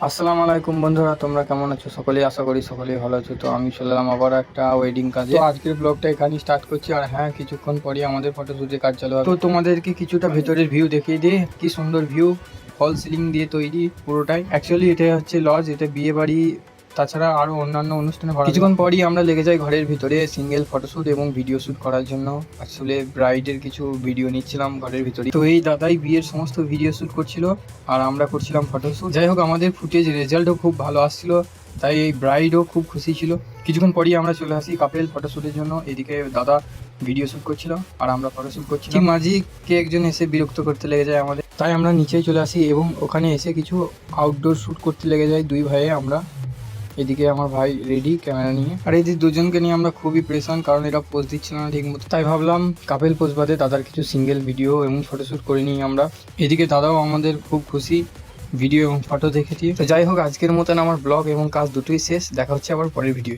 আসসালামু আলাইকুম বন্ধুরা, তোমরা কেমন আছো? সকলেই আশা করি সকলেই ভালো আছো। তো আমি চলে এলাম আবার একটা ওয়েডিং কাজে। তো আজকের ব্লগটা এখানেই স্টার্ট করছি। আর হ্যাঁ, কিছুক্ষণ পরে আমাদের ফটোশুটের কাজ চালু হবে। তো তোমাদেরকে কিছুটা ভেতরের ভিউ দেখিয়ে দিই। কি সুন্দর ভিউ, ফল সিলিং দিয়ে তৈরি পুরোটাই। অ্যাকচুয়ালি এটা হচ্ছে লজ, এটা বিয়ে বাড়ি তাছাড়া আরো অন্যান্য অনুষ্ঠানে ভাড়া। কিছুক্ষণ পরই আমরা লেগে যাই ঘরের ভিতরে সিঙ্গেল ফটোশুট এবং ভিডিও শুট করার জন্য। আসলে ব্রাইডের কিছু ভিডিও নিচ্ছিলাম ঘরের ভিতরে। তো এই দাদাই বিয়ের সমস্ত ভিডিও শুট করছিল আর আমরা করছিলাম ফটোশুট। যাই হোক, আমাদের ফুটেজ রেজাল্টও খুব ভালো আসছিল, তাই এই ব্রাইডও খুব খুশি ছিল। কিছুক্ষণ পরই আমরা চলে আসি কাপেল ফটোশুটের জন্য। এদিকে দাদা ভিডিও শ্যুট করছিল আর আমরা ফটোশুট করছিলাম। ঠিক মাঝি কে একজন এসে বিরক্ত করতে লেগে যায় আমাদের, তাই আমরা নিচেই চলে আসি এবং ওখানে এসে কিছু আউটডোর শ্যুট করতে লেগে যাই দুই ভাইয়ে আমরা। এদিকে আমার ভাই রেডি ক্যামেরা নিয়ে, আর এদিকে দুজনকে নিয়ে আমরা খুবই প্রেশান, কারণ এরা পোজ দিচ্ছিল না ঠিক মতো। তাই ভাবলাম কাপেল পোজ বাদে দাদার কিছু সিঙ্গেল ভিডিও এবং ফটোশ্যুট করে নিই আমরা। এদিকে দাদাও আমাদের খুব খুশি ভিডিও এবং ফটো দেখেছি। তো যাই হোক, আজকের মতন আমার ব্লগ এবং কাজ দুটোই শেষ। দেখা হচ্ছে আবার পরের ভিডিও।